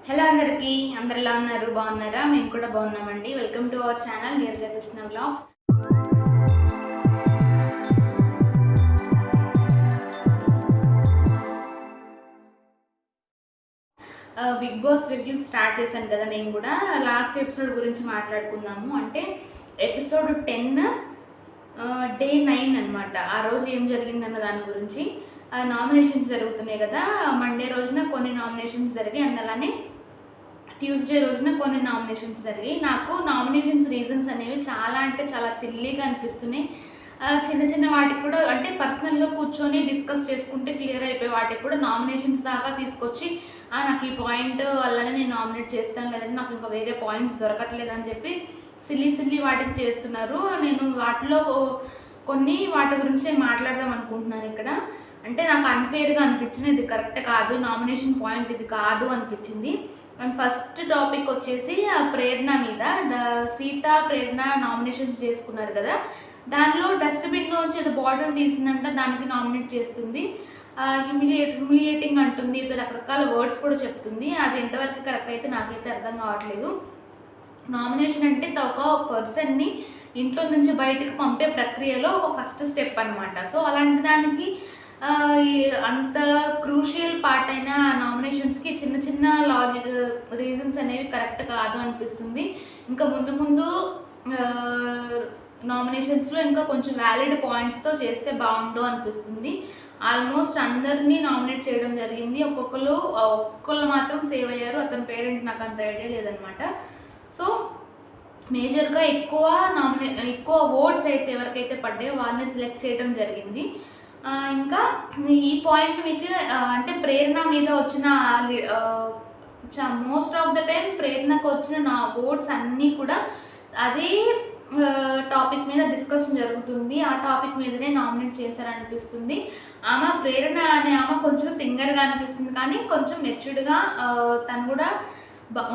Hello అందరికీ, అందరు ఎలా ఉన్నారు? బాగున్నారా? మేము కూడా బాగున్నామండి. Welcome to our channel Neeraja Krishna vlogs. Bigg Boss review start చేశాను కదా నేను కూడా. లాస్ట్ ఎపిసోడ్ గురించి మాట్లాడుకుందాము. అంటే ఎపిసోడ్ 10 డే 9 అనమాట. ఆ రోజు ఏం జరిగిందన్న దాని గురించి. నామినేషన్స్ జరుగుతున్నాయి కదా. మండే రోజున కొన్ని నామినేషన్స్ జరిగాయి అండ్ అలానే ట్యూస్డే రోజున కొన్ని నామినేషన్స్ జరిగాయి. నాకు నామినేషన్స్ రీజన్స్ అనేవి చాలా అంటే చాలా సిల్లీగా అనిపిస్తున్నాయి. చిన్న చిన్న వాటికి కూడా అంటే పర్సనల్గా కూర్చొని డిస్కస్ చేసుకుంటే క్లియర్ అయిపోయి వాటికి కూడా నామినేషన్స్ దాకా తీసుకొచ్చి నాకు ఈ పాయింట్ వల్లనే నేను నామినేట్ చేస్తాను, లేదంటే నాకు ఇంకా వేరే పాయింట్స్ దొరకట్లేదు అని చెప్పి సిల్లీ వాటికి చేస్తున్నారు. నేను వాటి గురించి మాట్లాడదాం అనుకుంటున్నాను ఇక్కడ. అంటే నాకు అన్ఫేర్గా అనిపించింది, ఇది కరెక్ట్ కాదు, నామినేషన్ పాయింట్ ఇది కాదు అనిపించింది. అండ్ ఫస్ట్ టాపిక్ వచ్చేసి ప్రేరణ మీద. సీత ప్రేరణ నామినేషన్స్ చేసుకున్నారు కదా, దానిలో డస్ట్బిన్లో వచ్చి ఏదో బాటిల్ తీసిందంట, దానికి నామినేట్ చేస్తుంది. హ్యూమిలియేటింగ్ అంటుంది, రకరకాల వర్డ్స్ కూడా చెప్తుంది. అది ఎంతవరకు కరెక్ట్ అయితే నాకైతే అర్థం కావట్లేదు. నామినేషన్ అంటే ఒక పర్సన్ని ఇంట్లో నుంచి బయటకు పంపే ప్రక్రియలో ఒక ఫస్ట్ స్టెప్ అనమాట. సో అలాంటి దానికి అంత క్రూషియల్ పార్ట్ అయిన నామినేషన్స్కి చిన్న చిన్న లాజిక్ రీజన్స్ అనేవి కరెక్ట్ కాదు అనిపిస్తుంది. ఇంకా ముందు నామినేషన్స్లో ఇంకా కొంచెం వ్యాలిడ్ పాయింట్స్తో చేస్తే బాగుండు అనిపిస్తుంది. ఆల్మోస్ట్ అందరినీ నామినేట్ చేయడం జరిగింది. ఒక్కొక్కరు మాత్రం సేవ్ అయ్యారు. అతని పేరెంట్ నాకు అంత ఐడియా లేదనమాట. సో మేజర్గా ఎక్కువ ఓట్స్ అయితే ఎవరికైతే పడ్డాయో వాళ్ళని సెలెక్ట్ చేయడం జరిగింది. ఇంకా ఈ పాయింట్ మీకు అంటే ప్రేరణ మీద వచ్చిన మోస్ట్ ఆఫ్ ద టైం ప్రేరణకు వచ్చిన నా ఓట్స్ అన్నీ కూడా అదే టాపిక్ మీద డిస్కషన్ జరుగుతుంది. ఆ టాపిక్ మీదనే నామినేట్ చేశారనిపిస్తుంది. ఆమె ప్రేరణ అనే ఆమె కొంచెం థింగర్గా అనిపిస్తుంది, కానీ కొంచెం మెచ్యూర్డ్గా తను కూడా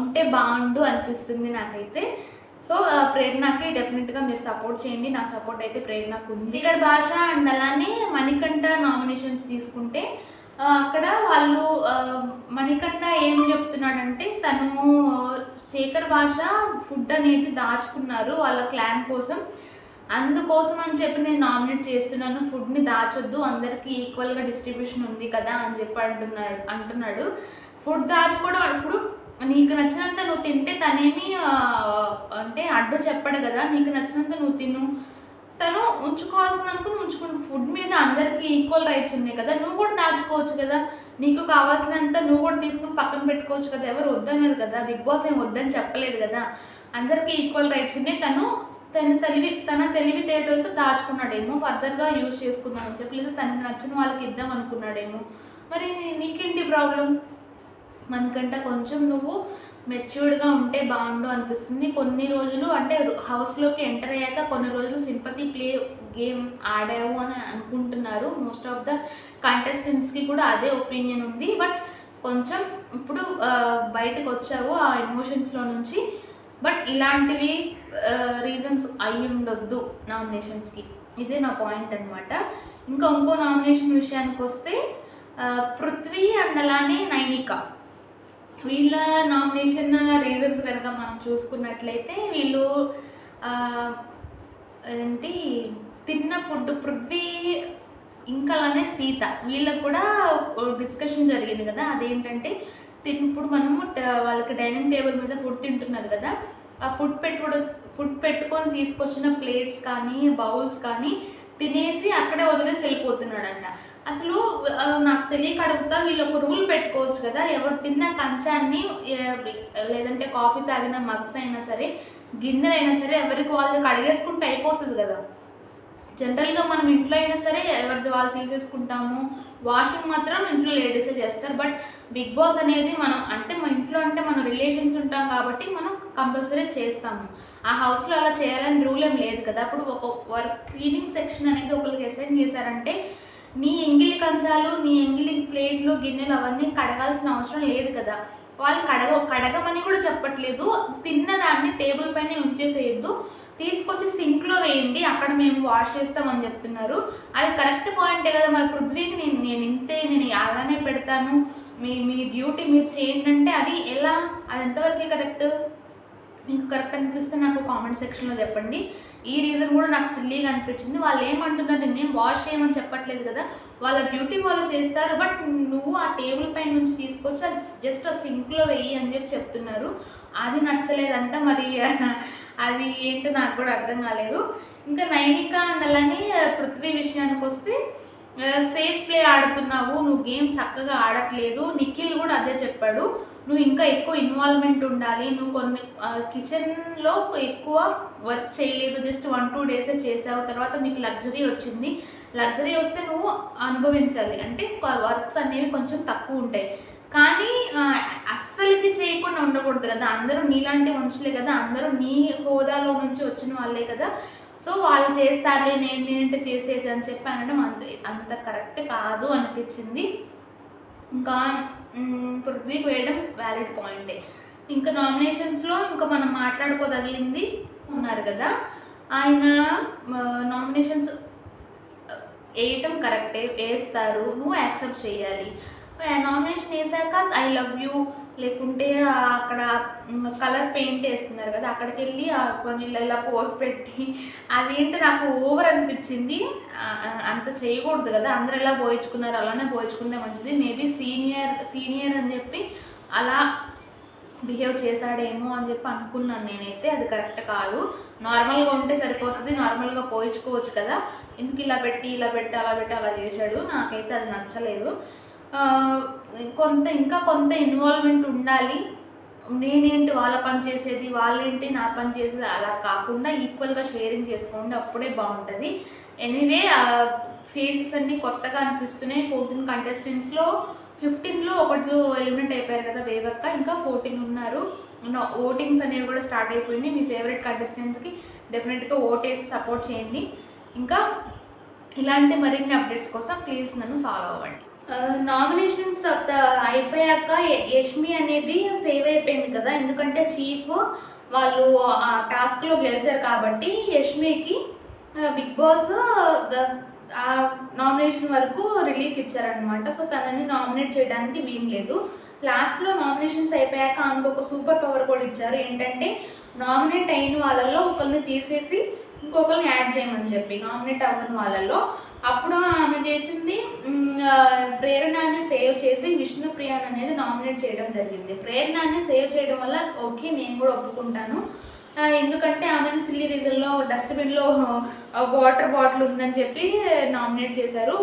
ఉంటే బాగుండు అనిపిస్తుంది నాకైతే. సో ప్రేరణకి డెఫినెట్గా మీరు సపోర్ట్ చేయండి. నా సపోర్ట్ అయితే ప్రేరణకు ఉంది. శేఖర్ భాష అండ్ అలానే మణికంఠ నామినేషన్స్ తీసుకుంటే అక్కడ వాళ్ళు మణికంఠ ఏం చెప్తున్నాడంటే, తను శేఖర్ భాష ఫుడ్ అనేది దాచుకున్నారు వాళ్ళ క్లాన్ కోసం, అందుకోసం అని చెప్పి నేను నామినేట్ చేస్తున్నాను, ఫుడ్ని దాచొద్దు, అందరికీ ఈక్వల్గా డిస్ట్రిబ్యూషన్ ఉంది కదా అని చెప్పి అంటున్నాడు. ఫుడ్ దాచుకోవడం ఇప్పుడు నీకు నచ్చినంత నువ్వు తింటే తనేమి అంటే అడ్డు చెప్పడు కదా. నీకు నచ్చినంత నువ్వు తిను, తను ఉంచుకోవాల్సినందుకు ఉంచుకుంటు. ఫుడ్ మీద అందరికీ ఈక్వల్ రైట్స్ ఉన్నాయి కదా, నువ్వు కూడా దాచుకోవచ్చు కదా. నీకు కావాల్సినంత నువ్వు కూడా తీసుకుని పక్కన పెట్టుకోవచ్చు కదా. ఎవరు వద్దన్నారు కదా, బిగ్ బాస్ ఏం వద్దని చెప్పలేదు కదా. అందరికీ ఈక్వల్ రైట్స్ ఉన్నాయి. తన తెలివితేటలతో దాచుకున్నాడేమో, ఫర్దర్గా యూజ్ చేసుకుందామని చెప్పలేదు, తనకు నచ్చిన వాళ్ళకి ఇద్దాం అనుకున్నాడేమో. మరి నీకేంటి ప్రాబ్లం? మనకంటే కొంచెం నువ్వు మెచ్యూర్డ్గా ఉంటే బాగుండు అనిపిస్తుంది. కొన్ని రోజులు అంటే హౌస్లోకి ఎంటర్ అయ్యాక కొన్ని రోజులు సింపతి ప్లే గేమ్ ఆడావు అని అనుకుంటున్నారు. మోస్ట్ ఆఫ్ ద కంటెస్టెంట్స్కి కూడా అదే ఒపీనియన్ ఉంది. బట్ కొంచెం ఇప్పుడు బయటకు వచ్చావు ఆ ఎమోషన్స్లో నుంచి. బట్ ఇలాంటివి రీజన్స్ అయి ఉండొద్దు నామినేషన్స్కి. ఇదే నా పాయింట్ అనమాట. ఇంకో నామినేషన్ విషయానికి వస్తే పృథ్వీ అండ్ అలానే నైనిక, వీళ్ళ నామినేషన్ రీజన్స్ కనుక మనం చూసుకున్నట్లయితే వీళ్ళు ఏంటి తిన్న ఫుడ్, పృథ్వీ ఇంకా అలానే సీత వీళ్ళకు కూడా డిస్కషన్ జరిగింది కదా. అదేంటంటే ఇప్పుడు మనము వాళ్ళకి డైనింగ్ టేబుల్ మీద ఫుడ్ తింటున్నారు కదా, ఆ ఫుడ్ పెట్టుకొని తీసుకొచ్చిన ప్లేట్స్ కానీ బౌల్స్ కానీ తినేసి అక్కడే వదిలేసి వెళ్ళిపోతున్నాడంట. అసలు నాకు తెలియక అడుగుతా, వీళ్ళు ఒక రూల్ పెట్టుకోవచ్చు కదా, ఎవరు తిన్న కంచాన్ని లేదంటే కాఫీ తాగిన మగ్స్ అయినా సరే గిన్నెలైనా సరే ఎవరికి వాళ్ళకి అడిగేసుకుంటే అయిపోతుంది కదా. జనరల్గా మనం ఇంట్లో అయినా సరే ఎవరిది వాళ్ళు తీసేసుకుంటాము, వాషింగ్ మాత్రం ఇంట్లో లేడీసే చేస్తారు. బట్ బిగ్ బాస్ అనేది మన ఇంట్లో అంటే మనం రిలేషన్స్ ఉంటాం కాబట్టి మనం కంపల్సరీ చేస్తాము. ఆ హౌస్లో అలా చేయాలని రూల్ ఏం లేదు కదా. అప్పుడు ఒక క్లీనింగ్ సెక్షన్ అనేది ఒకరికి అసైన్ చేశారంటే నీ ఎంగిలి కంచాలు, నీ ఎంగిలి ప్లేట్లు, గిన్నెలు అవన్నీ కడగాల్సిన అవసరం లేదు కదా. వాళ్ళు కడగమని కూడా చెప్పట్లేదు. తిన్నదాన్ని టేబుల్ పైన ఉంచేసేయద్దు, తీసుకొచ్చి సింక్లో వేయండి, అక్కడ మేము వాష్ చేస్తామని చెప్తున్నారు. అది కరెక్ట్ పాయింటే కదా. మరి పృథ్వీకి నేను అలానే పెడతాను, మీ మీ డ్యూటీ మీరు చేయండి అంటే అది ఎలా, అది ఎంతవరకు కరెక్ట్? మీకు కరెక్ట్ అనిపిస్తే నాకు కామెంట్ సెక్షన్లో చెప్పండి. ఈ రీజన్ కూడా నాకు సిల్లీగా అనిపించింది. వాళ్ళు ఏమంటున్నారు, నేను వాష్ చేయమని చెప్పట్లేదు కదా, వాళ్ళ డ్యూటీ వాళ్ళు చేస్తారు, బట్ నువ్వు ఆ టేబుల్ పై నుంచి తీసుకొచ్చి అది జస్ట్ ఆ సింక్లో వెయ్యి అని చెప్పి చెప్తున్నారు. అది నచ్చలేదంట. మరి అది ఏంటో నాకు కూడా అర్థం కాలేదు. ఇంకా నైనిక అండ్ అలానే పృథ్వీ విషయానికి వస్తే సేఫ్ ప్లే ఆడుతున్నావు, నువ్వు గేమ్ చక్కగా ఆడట్లేదు. నిఖిల్ కూడా అదే చెప్పాడు, నువ్వు ఇంకా ఎక్కువ ఇన్వాల్వ్మెంట్ ఉండాలి, నువ్వు కొన్ని కిచెన్లో ఎక్కువ వర్క్ చేయలేదు, జస్ట్ 1-2 డేసే చేసావు, తర్వాత మీకు లగ్జరీ వచ్చింది, లగ్జరీ వస్తే నువ్వు అనుభవించాలి, అంటే వర్క్స్ అనేవి కొంచెం తక్కువ ఉంటాయి, కానీ అస్సలకి చేయకుండా ఉండకూడదు కదా, అందరూ నీలాంటి మనుషులే కదా, అందరూ నీ హోదాలో నుంచి వచ్చిన వాళ్ళే కదా, సో వాళ్ళు చేస్తారులే, నేనేంటి చేసేది అని చెప్పి అనడం అంత కరెక్ట్ కాదు అనిపించింది. ఇంకా పృథ్వీకి వేయడం వ్యాలిడ్ పాయింటే. ఇంకా నామినేషన్స్లో ఇంకా మనం మాట్లాడుకోదగిలింది ఉన్నారు కదా, ఆయన నామినేషన్స్ వేయటం కరెక్టే, వేస్తారు, నువ్వు యాక్సెప్ట్ చేయాలి. నామినేషన్ వేసాక ఐ లవ్ యూ లేకుంటే అక్కడ కలర్ పెయింట్ వేస్తున్నారు కదా, అక్కడికి వెళ్ళి కొన్ని ఇలా పోస్ పెట్టి అదేంటి నాకు ఓవర్ అనిపించింది. అంత చేయకూడదు కదా, అందరు ఎలా పోయించుకున్నారు అలానే పోయించుకుంటే మంచిది. మేబీ సీనియర్ అని చెప్పి అలా బిహేవ్ చేశాడేమో అని చెప్పి అనుకున్నాను నేనైతే. అది కరెక్ట్ కాదు. నార్మల్గా ఉంటే సరిపోతుంది, నార్మల్గా పోయించుకోవచ్చు కదా, ఎందుకు ఇలా పెట్టి అలా చేశాడు. నాకైతే అది నచ్చలేదు. ఇంకా కొంత ఇన్వాల్వ్మెంట్ ఉండాలి. నేనేంటి వాళ్ళ పని చేసేది, వాళ్ళేంటి నా పని చేసేది, అలా కాకుండా ఈక్వల్గా షేరింగ్ చేసుకోండి, అప్పుడే బాగుంటుంది. ఎనీవే ఫేసెస్ అన్నీ కొత్తగా అనిపిస్తున్నాయి. 14 కంటెస్టెంట్స్లో 15లో ఒకటి ఎలిమినేట్ అయిపోయారు కదా వేవక్క, ఇంకా 14 ఉన్నారు. ఓటింగ్స్ అనేవి కూడా స్టార్ట్ అయిపోయింది. మీ ఫేవరెట్ కంటెస్టెంట్స్కి డెఫినెట్గా ఓటేసి సపోర్ట్ చేయండి. ఇంకా ఇలాంటి మరిన్ని అప్డేట్స్ కోసం ప్లీజ్ నన్ను ఫాలో అవ్వండి. నామినేషన్స్ అయిపోయాక యష్మి అనేది సేవ్ అయిపోయింది కదా, ఎందుకంటే చీఫ్ వాళ్ళు ఆ టాస్క్లో గెలిచారు కాబట్టి యష్మికి బిగ్ బాస్ ఆ నామినేషన్ వరకు రిలీఫ్ ఇచ్చారనమాట. సో తనని నామినేట్ చేయడానికి వీలు లేదు. లాస్ట్లో నామినేషన్స్ అయిపోయాక ఆమెకు ఒక సూపర్ పవర్ కూడా ఇచ్చారు, ఏంటంటే నామినేట్ అయిన వాళ్ళల్లో ఒకరిని తీసేసి ఇంకొకరిని యాడ్ చేయమని చెప్పి, నామినేట్ అవ్వని వాళ్ళల్లో. అప్పుడు ఆమె చేసింది ప్రేరణని సేవ్ చేసి విష్ణుప్రియాన్ అనేది నామినేట్ చేయడం జరిగింది. ప్రేరణని సేవ్ చేయడం వల్ల ఓకే, నేను కూడా ఒప్పుకుంటాను, ఎందుకంటే ఆమెను సిల్లీ రీజన్లో డస్ట్బిన్లో వాటర్ బాటిల్ ఉందని చెప్పి నామినేట్ చేశారు.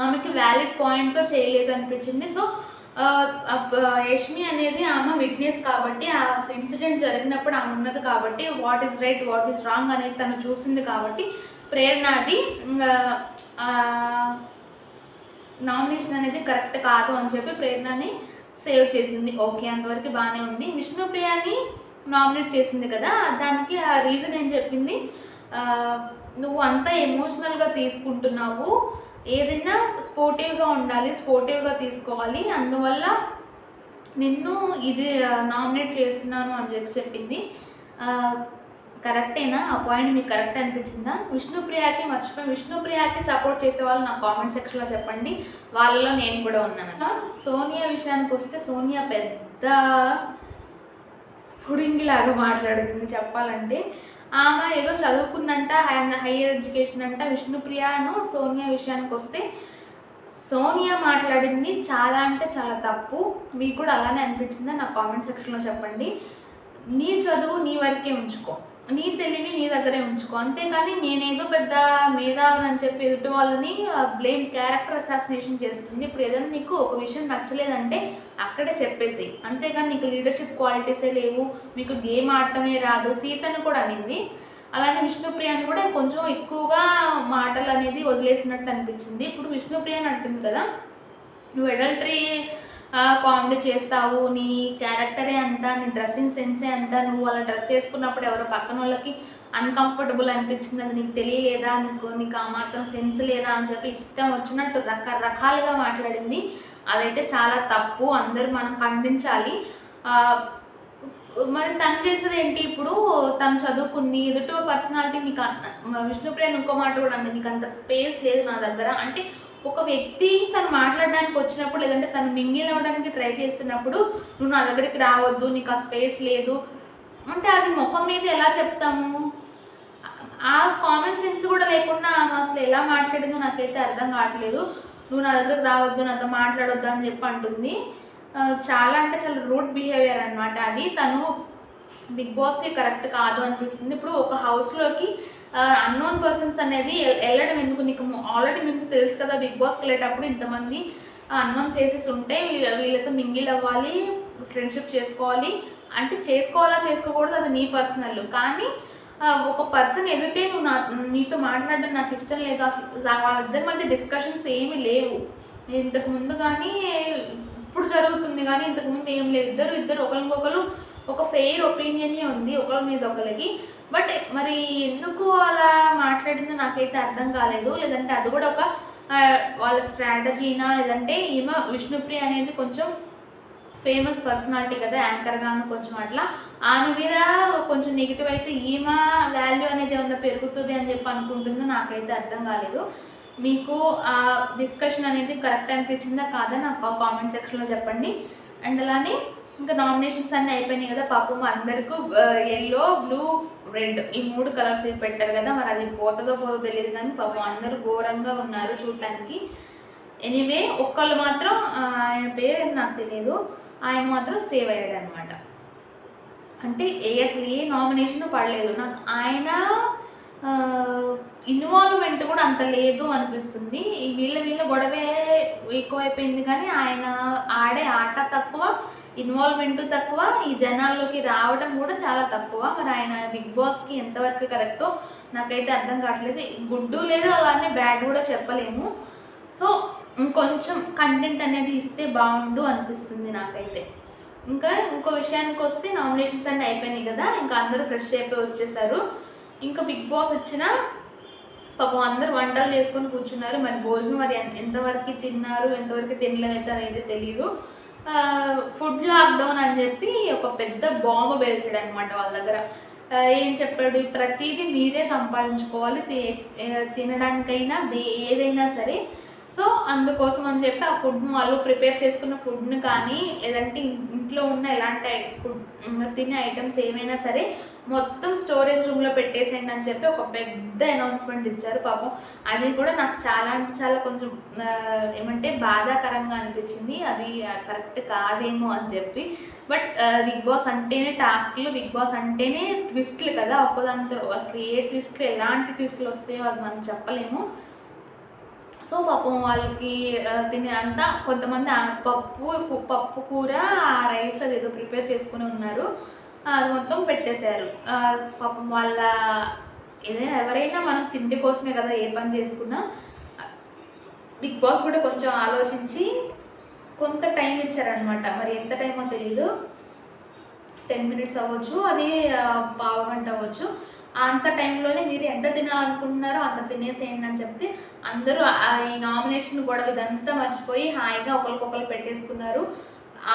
ఆమెకి వ్యాలిడ్ పాయింట్తో చేయలేదు అనిపించింది. సో యష్మి అనేది ఆమె విట్నెస్ కాబట్టి, ఆ ఇన్సిడెంట్ జరిగినప్పుడు ఆమె ఉన్నది కాబట్టి, what is right what is wrong అనేది తను చూసింది కాబట్టి ప్రేరణది నామినేషన్ అనేది కరెక్ట్ కాదు అని చెప్పి ప్రేరణని సేవ్ చేసింది. ఓకే, అంతవరకు బాగానే ఉంది. విష్ణుప్రియాని నామినేట్ చేసింది కదా, దానికి ఆ రీజన్ ఏం చెప్పింది, నువ్వు అంతా ఎమోషనల్గా తీసుకుంటున్నావు, ఏదైనా స్పోర్టివ్గా ఉండాలి, స్పోర్టివ్గా తీసుకోవాలి, అందువల్ల నిన్ను ఇది నామినేట్ చేస్తున్నాను అని చెప్పి చెప్పింది. కరెక్టేనా? ఆ పాయింట్ మీకు కరెక్ట్ అనిపించిందా? విష్ణుప్రియకి సపోర్ట్ చేసే వాళ్ళు నాకు కామెంట్ సెక్షన్లో చెప్పండి, వాళ్ళలో నేను కూడా ఉన్నాను. సోనియా విషయానికి వస్తే సోనియా పెద్ద పుడింగిలాగా మాట్లాడుతుంది చెప్పాలంటే. ఆమె ఏదో చదువుకుందంట, హైయర్ ఎడ్యుకేషన్ అంట. విష్ణుప్రియను సోనియా విషయానికి వస్తే సోనియా మాట్లాడింది చాలా అంటే చాలా తప్పు. మీకు కూడా అలానే అనిపించిందా? నాకు కామెంట్ సెక్షన్లో చెప్పండి. నీ చదువు నీ వరకే ఉంచుకో, నీ తెలివి నీ దగ్గరే ఉంచుకో, అంతేకాని నేనేదో పెద్ద మేధావిని అని చెప్పి ఎదుటి వాళ్ళని బ్లేమ్, క్యారెక్టర్ అసాసినేషన్ చేస్తుంది. ఇప్పుడు ఏదైనా నీకు ఒక విషయం నచ్చలేదంటే అక్కడే చెప్పేసి, అంతేగాని నీకు లీడర్షిప్ క్వాలిటీసే లేవు, మీకు గేమ్ ఆడటమే రాదు. సీతను కూడా అనింది అలానే. విష్ణుప్రియని కూడా కొంచెం ఎక్కువగా మాటలు అనేది వదిలేసినట్టు అనిపించింది. ఇప్పుడు విష్ణుప్రియని అంటుంది కదా, నువ్వు అడల్టరీ కామెడీ చేస్తావు, నీ క్యారెక్టరే అంతా, నీ డ్రెస్సింగ్ సెన్సే అంతా, నువ్వు అలా డ్రెస్ చేసుకున్నప్పుడు ఎవరో పక్కన వాళ్ళకి అన్కంఫర్టబుల్ అనిపించింది, అది నీకు తెలియలేదా, నీకు ఆ మాత్రం సెన్స్ లేదా అని చెప్పి ఇష్టం వచ్చినట్టు రకరకాలుగా మాట్లాడింది. అదైతే చాలా తప్పు, అందరూ మనం ఖండించాలి. మరి తను చేసేది ఏంటి? ఇప్పుడు తను చదువుకుంది, ఎదుటి పర్సనాలిటీ నీకు విష్ణుప్రియ ఇంకో మాట కూడా అంది, నీకు అంత స్పేస్ లేదు నా దగ్గర అంటే ఒక వ్యక్తి తను మాట్లాడడానికి వచ్చినప్పుడు లేదంటే తను మింగిల్ అవ్వడానికి ట్రై చేస్తున్నప్పుడు నువ్వు నా దగ్గరికి రావద్దు, నీకు ఆ స్పేస్ లేదు అంటే అది ముఖం మీద ఎలా చెప్తాము? ఆ కామన్ సెన్స్ కూడా లేకుండా ఆమె అసలు ఎలా మాట్లాడిందో నాకైతే అర్థం కావట్లేదు. నువ్వు నా దగ్గరకు రావద్దు, నాతో మాట్లాడొద్దు అని చెప్పి అంటుంది. చాలా అంటే చాలా రూడ్ బిహేవియర్ అనమాట అది. తను బిగ్ బాస్కి కరెక్ట్ కాదు అనిపిస్తుంది. ఇప్పుడు ఒక హౌస్లోకి అన్నోన్ పర్సన్స్ అనేది వెళ్ళడం ఎందుకు? నీకు ఆల్రెడీ మీకు తెలుసు కదా, బిగ్ బాస్కి వెళ్ళేటప్పుడు ఇంతమంది అన్నోన్ ఫేసెస్ ఉంటే వీళ్ళతో మింగిల్ అవ్వాలి, ఫ్రెండ్షిప్ చేసుకోవాలి అంటే చేసుకోవాలా చేసుకోకూడదు అది నీ పర్సనల్. కానీ ఒక పర్సన్ ఎదుటే నువ్వు నీతో మాట్లాడడం నాకు ఇష్టం లేదు, అసలు వాళ్ళిద్దరి మధ్య డిస్కషన్స్ ఏమీ లేవు. ఇంతకుముందు కానీ ఇప్పుడు జరుగుతుంది కానీ ఇంతకుముందు ఏం లేవు. ఇద్దరు ఒకరికొకరు ఒక ఫెయిర్ ఒపీనియనే ఉంది ఒకరి మీద ఒకరికి. బట్ మరి ఎందుకు అలా మాట్లాడిందో నాకైతే అర్థం కాలేదు. లేదంటే అది కూడా ఒక వాళ్ళ స్ట్రాటజీనా, లేదంటే ఈమె విష్ణుప్రియ అనేది కొంచెం ఫేమస్ పర్సనాలిటీ కదా, యాంకర్గాను కొంచెం అట్లా ఆమె మీద కొంచెం నెగిటివ్ అయితే ఈమె వాల్యూ అనేది ఏమన్నా పెరుగుతుంది అని చెప్పి అనుకుంటుందో నాకైతే అర్థం కాలేదు. మీకు ఆ డిస్కషన్ అనేది కరెక్ట్ అనిపించిందా కాదా నాకు కామెంట్ సెక్షన్లో చెప్పండి. అండ్ అలానే ఇంకా నామినేషన్స్ అన్నీ అయిపోయినాయి కదా, పాపం అందరికీ ఎల్లో, బ్లూ, రెడ్ ఈ 3 కలర్స్ పెట్టారు కదా, మరి అది పోతుందో తెలియదు కానీ పాపం అందరూ ఘోరంగా ఉన్నారు చూడటానికి. ఎనీవే ఒక్కళ్ళు మాత్రం ఆయన పేరు నాకు తెలియదు, ఆయన మాత్రం సేవ్ అయ్యాడు అనమాట. అంటే అసలు ఏ నామినేషన్ పడలేదు నాకు. ఆయన ఇన్వాల్వ్మెంట్ కూడా అంత లేదు అనిపిస్తుంది. వీళ్ళ గొడవే ఎక్కువైపోయింది కానీ ఆయన ఆడే ఆట తక్కువ, ఇన్వాల్వ్మెంట్ తక్కువ, ఈ జనాల్లోకి రావడం కూడా చాలా తక్కువ. మరి ఆయన బిగ్ బాస్కి ఎంతవరకు కరెక్టో నాకైతే అర్థం కావట్లేదు. గుడ్డు లేదు అలానే బ్యాడ్ కూడా చెప్పలేము. సో ఇంకొంచెం కంటెంట్ అనేది ఇస్తే బాగుండు అనిపిస్తుంది నాకైతే. ఇంకా ఇంకో విషయానికి వస్తే నామినేషన్స్ అన్నీ అయిపోయినాయి కదా, ఇంకా అందరూ ఫ్రెష్ అయిపోయి వచ్చేసారు. ఇంకా బిగ్ బాస్ వచ్చిన పాపం అందరూ వంటలు చేసుకొని కూర్చున్నారు. మరి భోజనం మరి ఎంతవరకు తిన్నారు ఎంతవరకు తినలేదు అనేది తెలియదు. ఫుడ్ లాక్డౌన్ అని చెప్పి ఒక పెద్ద బాంబు పేల్చాడు అనమాట వాళ్ళ దగ్గర. ఏం చెప్పాడు, ప్రతిదీ మీరే సంపాదించుకోవాలి, తినడానికైనా ఏదైనా సరే. సో అందుకోసం అని చెప్పి ఆ ఫుడ్ను వాళ్ళు ప్రిపేర్ చేసుకున్న ఫుడ్ని కానీ లేదంటే ఇంట్లో ఉన్న ఎలాంటి ఫుడ్ తినే ఐటమ్స్ ఏమైనా సరే మొత్తం స్టోరేజ్ రూమ్లో పెట్టేసేయండి అని చెప్పి ఒక పెద్ద అనౌన్స్మెంట్ ఇచ్చారు. పాపం అది కూడా నాకు చాలా అంటే చాలా కొంచెం ఏమంటే బాధాకరంగా అనిపించింది. అది కరెక్ట్ కాదేమో అని చెప్పి. బట్ బిగ్ బాస్ అంటేనే టాస్క్లు, బిగ్ బాస్ అంటేనే ట్విస్ట్లు కదా, ఒక్కదానితో అసలు ఏ ట్విస్ట్లు ఎలాంటి ట్విస్ట్లు వస్తాయో అది మనం చెప్పలేము. సో పాపం వాళ్ళకి తినే అంతా కొంతమంది పప్పు కూర రైస్ అది ఏదో ప్రిపేర్ చేసుకుని ఉన్నారు, అది మొత్తం పెట్టేశారు. పాపం వాళ్ళ ఎవరైనా మనం తిండి కోసమే కదా ఏ పని చేసుకున్నా. బిగ్ బాస్ కూడా కొంచెం ఆలోచించి కొంత టైం ఇచ్చారనమాట. మరి ఎంత టైమో తెలీదు, 10 minutes అవ్వచ్చు, అది పావు గంట అవ్వచ్చు. అంత టైంలోనే మీరు ఎంత తినాలనుకుంటున్నారో అంత తినేసేయండి అని చెప్తే అందరూ ఈ నామినేషన్ గొడవ ఇదంతా మర్చిపోయి హాయిగా ఒకరికొకరు పెట్టేసుకున్నారు.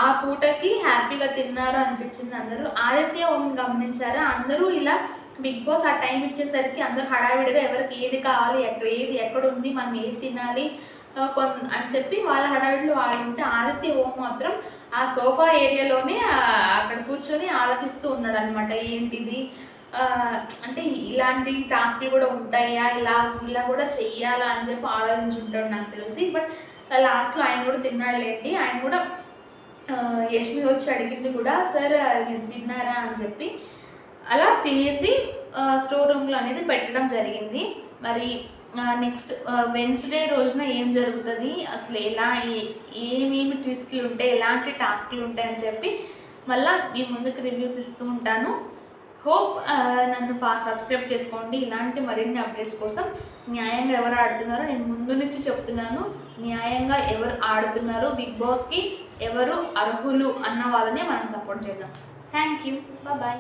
ఆ పూటకి హ్యాపీగా తిన్నారు అనిపించింది అందరూ. ఆదిత్య ఓం గమనించారా, అందరూ ఇలా బిగ్ బాస్ ఆ టైం ఇచ్చేసరికి అందరూ హడావిడిగా ఎవరికి ఏది కావాలి, ఏది ఎక్కడుంది, మనం ఏది తినాలి అని చెప్పి వాళ్ళ హడావిడిలో వాళ్ళు ఉంటే, ఆదిత్య ఓం మాత్రం ఆ సోఫా ఏరియాలోనే అక్కడ కూర్చొని ఆలోచిస్తూ ఉన్నాడు అనమాట. ఏంటిది అంటే ఇలాంటి టాస్క్లు కూడా ఉంటాయా, ఇలా కూడా చెయ్యాలా అని చెప్పి ఆలోచించుంటాడు నాకు తెలిసి. బట్ లాస్ట్లో ఆయన కూడా తిన్నాడులేండి. ఆయన కూడా యష్మి వచ్చి అడిగింది కూడా, సార్ మీరు తిన్నారా అని చెప్పి అలా తినేసి స్టోర్ రూమ్లో అనేది పెట్టడం జరిగింది. మరి నెక్స్ట్ వెన్స్డే రోజున ఏం జరుగుతుంది, అసలు ఏమేమి ట్విస్ట్లు ఉంటాయి, ఎలాంటి టాస్క్లు ఉంటాయని చెప్పి మళ్ళీ మీ ముందుకు రివ్యూస్ ఇస్తూ ఉంటాను. హోప్ నన్ను సబ్స్క్రైబ్ చేసుకోండి. ఇలాంటి మరిన్ని అప్డేట్స్ కోసం న్యాయంగా ఎవరు ఆడుతున్నారో నేను ముందు నుంచి చెప్తున్నాను. న్యాయంగా ఎవరు ఆడుతున్నారో, బిగ్ బాస్కి ఎవరు అర్హులు అన్న వాళ్ళనే మనం సపోర్ట్ చేద్దాం. Thank you, bye.